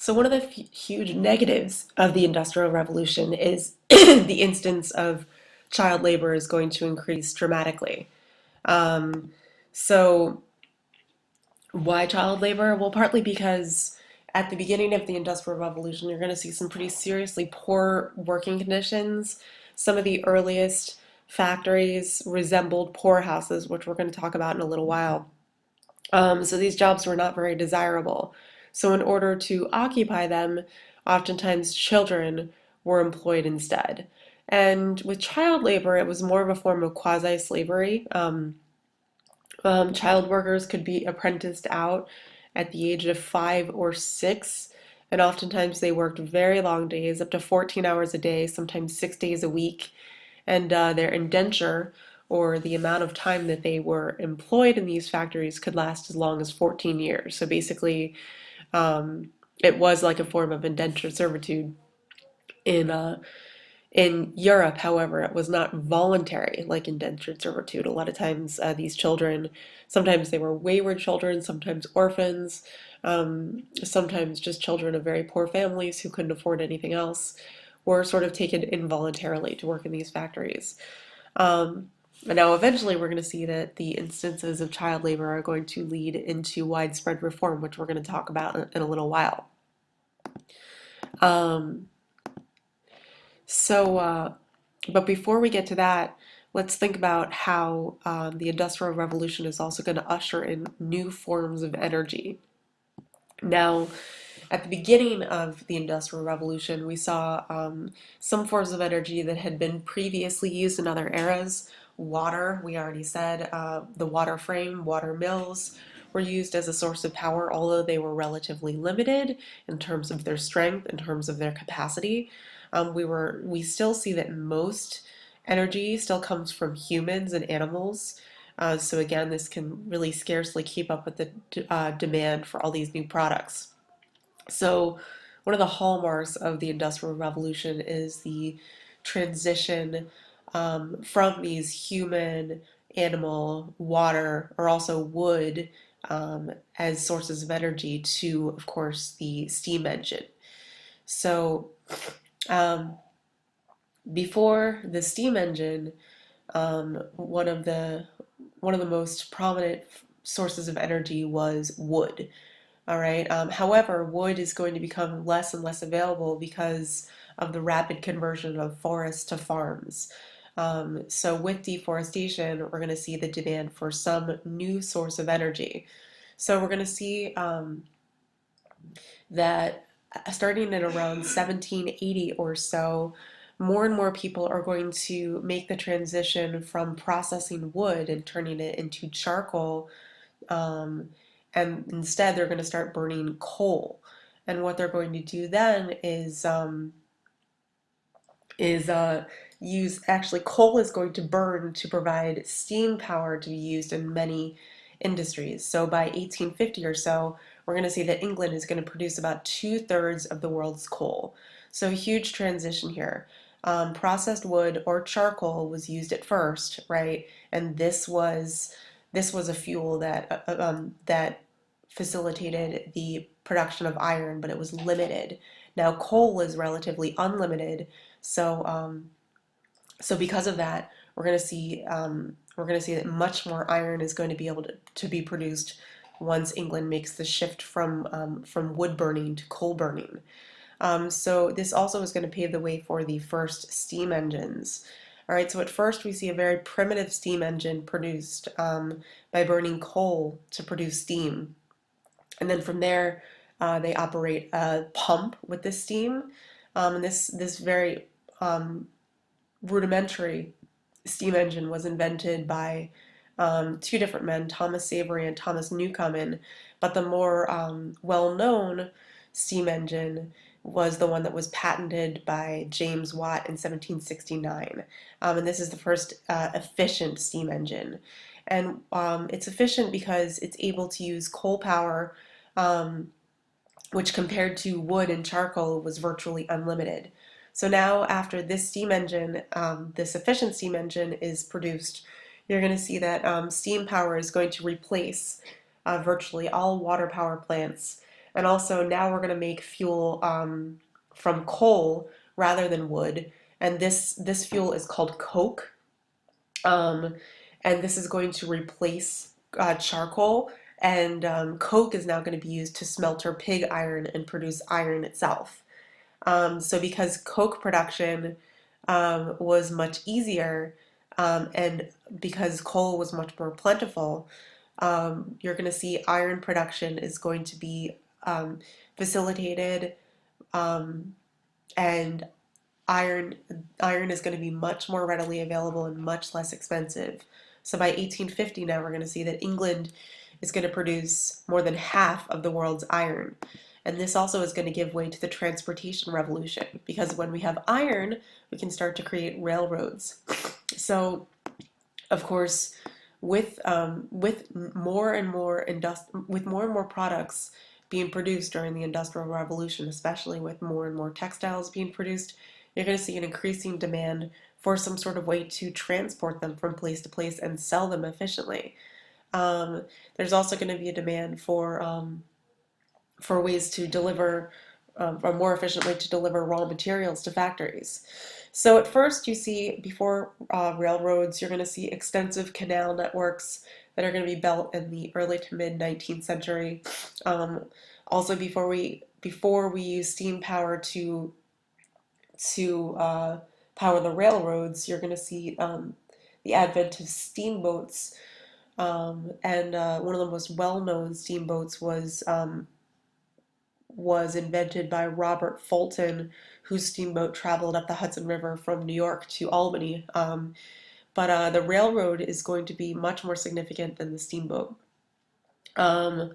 So one of the huge negatives of the Industrial Revolution is the instance of child labor is going to increase dramatically. Um, so why child labor? Well, partly because at the beginning of the Industrial Revolution, you're going to see some pretty seriously poor working conditions. Some of the earliest factories resembled poorhouses, which we're going to talk about in a little while. So these jobs were not very desirable. So in order to occupy them, oftentimes children were employed instead. And with child labor, it was more of a form of quasi-slavery. Child workers could be apprenticed out at the age of 5 or 6, and oftentimes they worked very long days, up to 14 hours a day, sometimes 6 days a week. And their indenture, or the amount of time that they were employed in these factories, could last as long as 14 years. So basically, it was like a form of indentured servitude in Europe. However, it was not voluntary like indentured servitude. A lot of times, these children, sometimes they were wayward children, sometimes orphans, sometimes just children of very poor families who couldn't afford anything else, were sort of taken involuntarily to work in these factories. Um, and now, eventually, we're going to see that the instances of child labor are going to lead into widespread reform, which we're going to talk about in a little while. Um, so, but before we get to that, let's think about how the Industrial Revolution is also going to usher in new forms of energy. Now, at the beginning of the Industrial Revolution, we saw some forms of energy that had been previously used in other eras. Water, we already said, the water frame, water mills were used as a source of power, although they were relatively limited in terms of their strength, in terms of their capacity. We still see that most energy still comes from humans and animals. So again, this can really scarcely keep up with the demand for all these new products. So, one of the hallmarks of the Industrial Revolution is the transition from these human, animal, water, or also wood as sources of energy to, of course, the steam engine. So, um, before the steam engine, one of the most prominent sources of energy was wood. All right. However, wood is going to become less and less available because of the rapid conversion of forests to farms. So with deforestation, we're going to see the demand for some new source of energy. So we're going to see that starting at around 1780 or so, more and more people are going to make the transition from processing wood and turning it into charcoal, um, and instead they're going to start burning coal. And what they're going to do then is use actually coal is going to burn to provide steam power to be used in many industries. So by 1850 or so, we're going to see that England is going to produce about two-thirds of the world's coal. So a huge transition here. Processed wood or charcoal was used at first, right? And this was a fuel that facilitated the production of iron, but it was limited. Now coal is relatively unlimited, so because of that, we're going to see that much more iron is going to be able to be produced once England makes the shift from wood burning to coal burning. So this also is going to pave the way for the first steam engines. All right, so at first we see a very primitive steam engine produced by burning coal to produce steam. And then from there, they operate a pump with the steam. And this very rudimentary steam engine was invented by two different men, Thomas Savery and Thomas Newcomen, but the more well-known steam engine was the one that was patented by James Watt in 1769. And this is the first efficient steam engine. And it's efficient because it's able to use coal power, um, which compared to wood and charcoal was virtually unlimited. So now, after this steam engine, this efficient steam engine is produced, you're going to see that steam power is going to replace virtually all water power plants And also now we're going to make fuel from coal rather than wood. And this fuel is called coke. Um, and this is going to replace charcoal. And coke is now going to be used to smelter pig iron and produce iron itself. So because coke production was much easier, and because coal was much more plentiful, you're going to see iron production is going to be facilitated, um, and iron iron is going to be much more readily available and much less expensive. So by 1850 now we're going to see that England is going to produce more than half of the world's iron. And this also is going to give way to the transportation revolution because when we have iron, we can start to create railroads. So, of course, with more and more with more and more products being produced during the Industrial Revolution, especially with more and more textiles being produced, you're going to see an increasing demand for some sort of way to transport them from place to place and sell them efficiently. Um, there's also going to be a demand for ways to deliver a more efficient way to deliver raw materials to factories. So at first you see before railroads, you're going to see extensive canal networks that are going to be built in the early to mid 19th century. Um, Also before we use steam power to power the railroads, you're going to see the advent of steamboats. And one of the most well-known steamboats was invented by Robert Fulton, whose steamboat traveled up the Hudson River from New York to Albany. But the railroad is going to be much more significant than the steamboat. Um,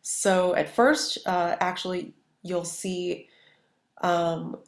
so at first, actually, you'll see um,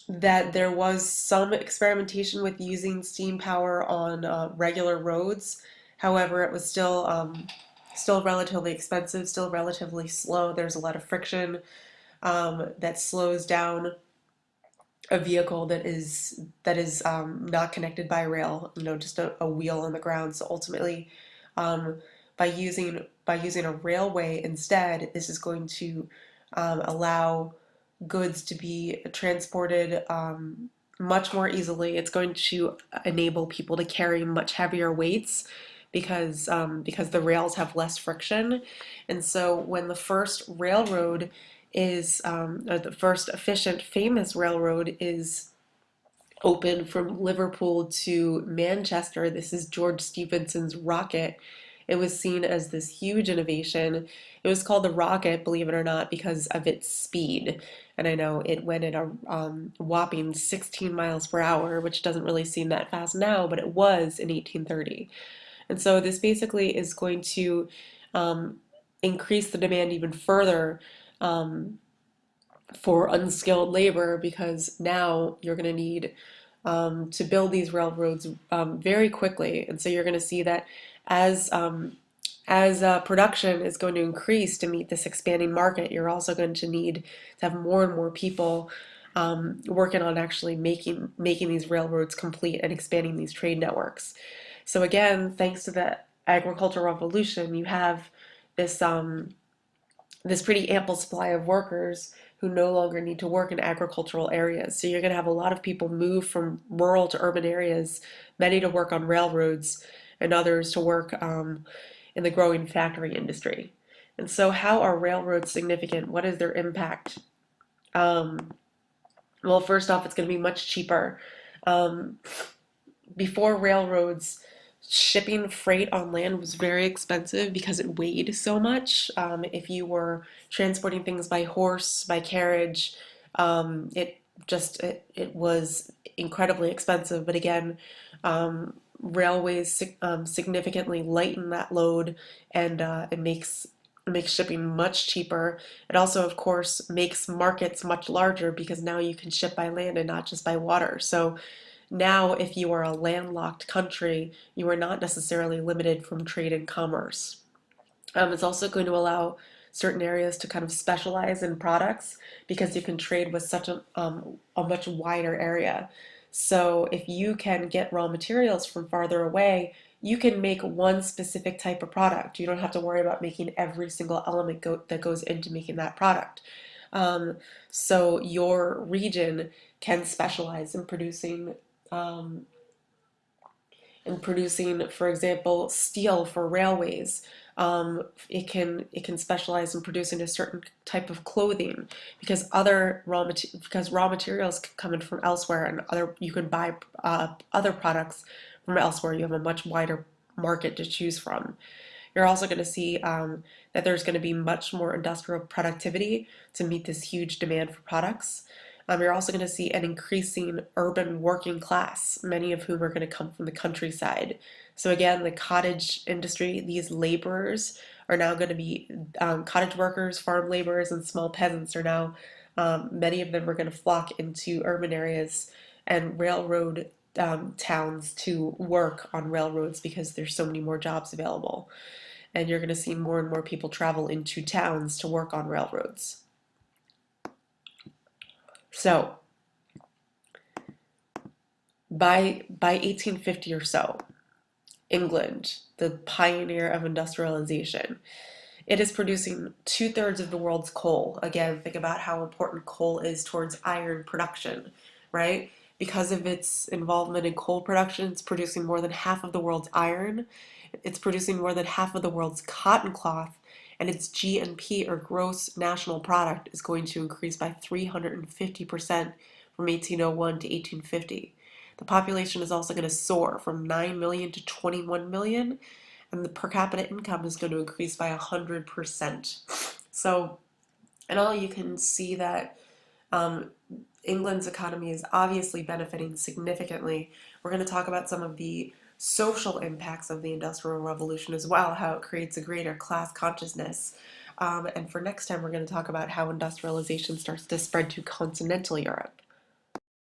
that there was some experimentation with using steam power on regular roads. However, it was still relatively expensive, still relatively slow. There's a lot of friction that slows down a vehicle that is not connected by rail, just a wheel on the ground. So ultimately, um, by using a railway instead, this is going to allow goods to be transported much more easily. It's going to enable people to carry much heavier weights because the rails have less friction. And so when the first railroad or the first efficient, famous railroad is open from Liverpool to Manchester. This is George Stephenson's Rocket. It was seen as this huge innovation. It was called the Rocket, believe it or not, because of its speed. And I know it went at a whopping 16 miles per hour, which doesn't really seem that fast now, but it was in 1830. And so this basically is going to um, increase the demand even further um, for unskilled labor because now you're going to need to build these railroads very quickly. And so you're going to see that as production is going to increase to meet this expanding market, you're also going to need to have more and more people working on actually making these railroads complete and expanding these trade networks. So again, thanks to the agricultural revolution, you have this this pretty ample supply of workers who no longer need to work in agricultural areas. So you're going to have a lot of people move from rural to urban areas, many to work on railroads and others to work in the growing factory industry. And so, how are railroads significant? What is their impact? Um, well, first off, it's going to be much cheaper. Um, Before railroads, shipping freight on land was very expensive because it weighed so much. If you were transporting things by horse, by carriage, it was incredibly expensive. But again, railways significantly lighten that load, and it makes shipping much cheaper. It also, of course, makes markets much larger because now you can ship by land and not just by water. So now, if you are a landlocked country, you are not necessarily limited from trade and commerce. It's also going to allow certain areas to kind of specialize in products because you can trade with such a much wider area. So if you can get raw materials from farther away, you can make one specific type of product. You don't have to worry about making every single element that goes into making that product. Um, so your region can specialize um, in producing, for example, steel for railways. It can specialize in producing a certain type of clothing because because raw materials come in from elsewhere, and other you can buy other products from elsewhere. You have a much wider market to choose from. You're also going to see that there's going to be much more industrial productivity to meet this huge demand for products. You're also going to see an increasing urban working class, many of whom are going to come from the countryside. So again, the cottage industry, these laborers are now going to be cottage workers, farm laborers, and small peasants are now, many of them are going to flock into urban areas and railroad towns to work on railroads because there's so many more jobs available. And you're going to see more and more people travel into towns to work on railroads. So by 1850 or so, England, the pioneer of industrialization, it is producing two-thirds of the world's coal. Again, think about how important coal is towards iron production, right? Because of its involvement in coal production, it's producing more than half of the world's iron. It's producing more than half of the world's cotton cloth, and its GNP, or gross national product, is going to increase by 350% from 1801 to 1850. The population is also going to soar from 9 million to 21 million, and the per capita income is going to increase by 100%. So, and all you can see that um, England's economy is obviously benefiting significantly. We're going to talk about some of the social impacts of the Industrial Revolution as well, how it creates a greater class consciousness. And for next time, we're going to talk about how industrialization starts to spread to continental Europe.